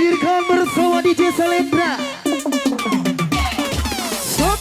dihadirkan bersama DJ Selendra. Sok.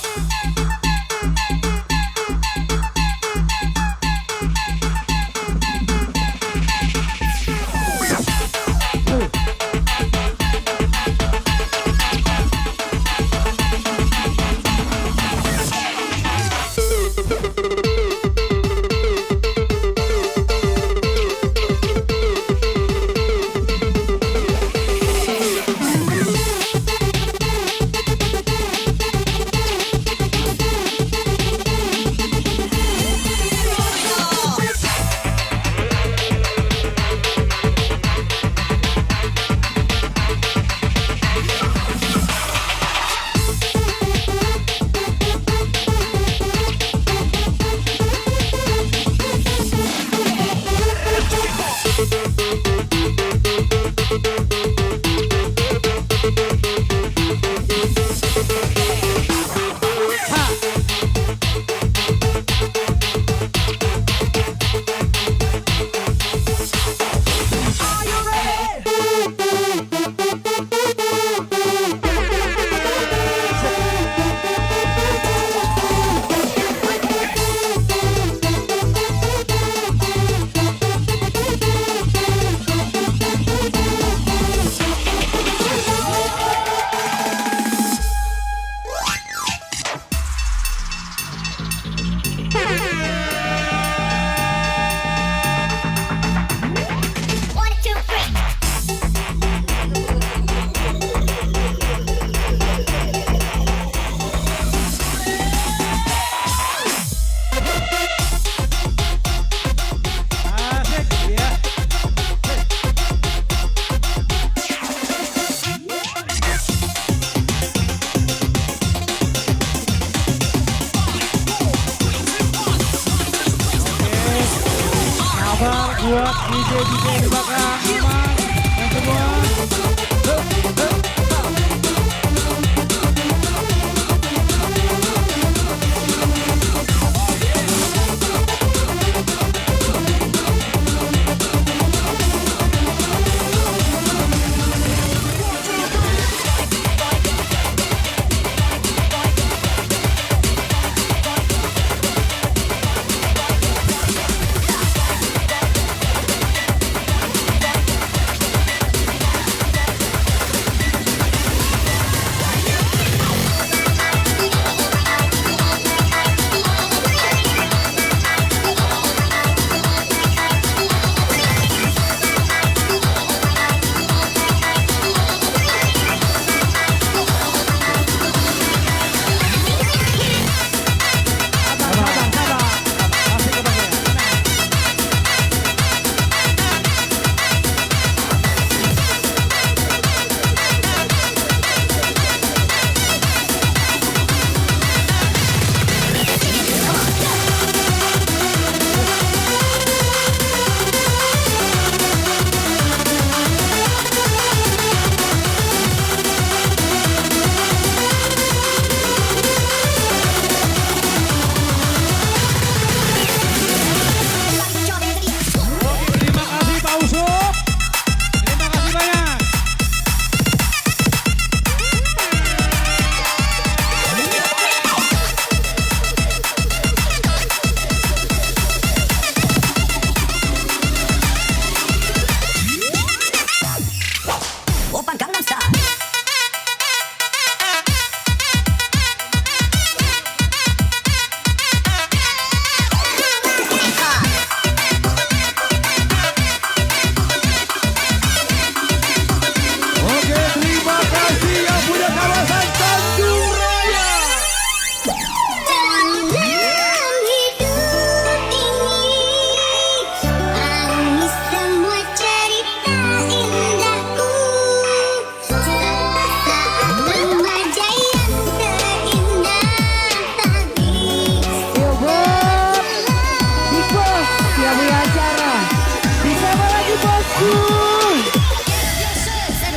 Buat DJ di belakang aman yang semua.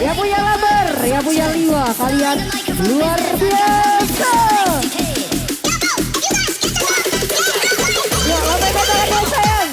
Yang punya lamber, yang punya liwa, kalian luar biasa. Yuk, lambaikan tangannya sayang.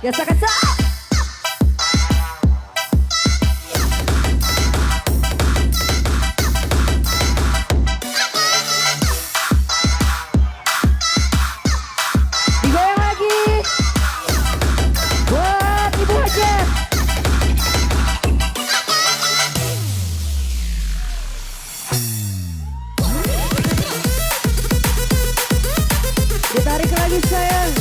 Kesa-kesa. Digoyang lagi. Buat Ibu Hajat. Ditarik lagi sayang.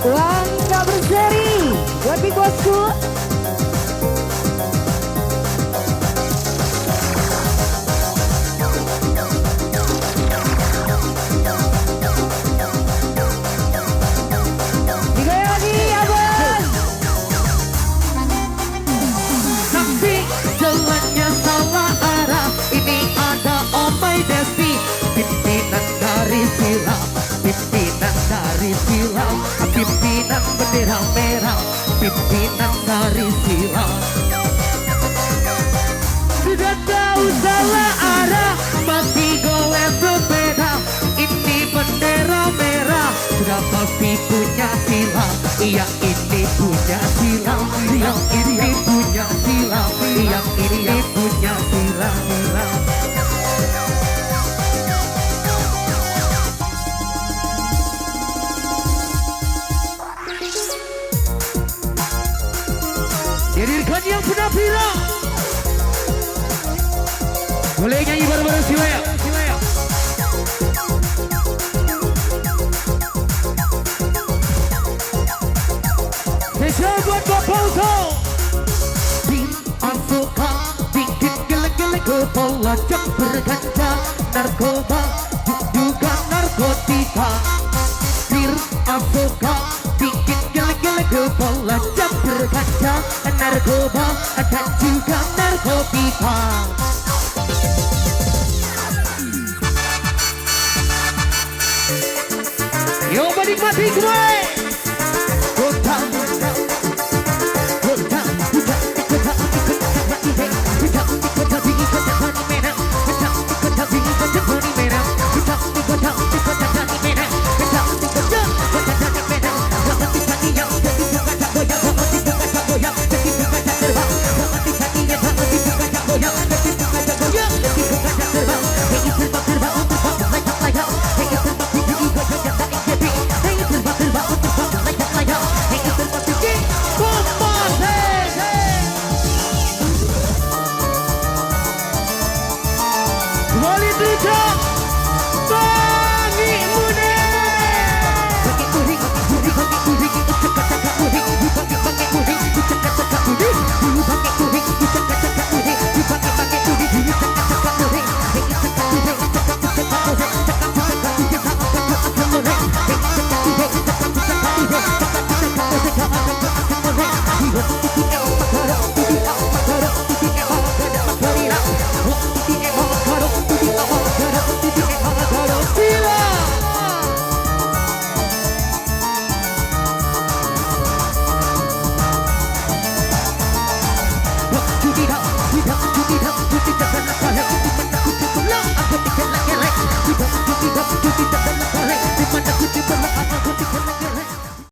Uang gak berseri buat big bosku. Digoyang lagi ya bos. Tapi jalannya salah arah. Ini ada Omai Desi, pimpinan dari silam, pimpinan dari silam, pimpinan bendera merah, pimpinan dari silam. Sudah tahu salah arah, mati golek berbeda. Ini bendera merah, sudah pasti punya silam. Yang ini punya silam, yang ini punya silam, yang ini punya silam. Dihadirkan yang penampilan. Boleh nyanyi bareng-bareng Siwaya. Spesial buat Bapak Uto. Tim Avoka bikin gelek-gelek kepala jam berganja. Narkoba juga narkotika. Tim Avoka bikin gelek-gelek kepala jam berganja. Narkoba dan juga narkotika. Yo menikmati gue.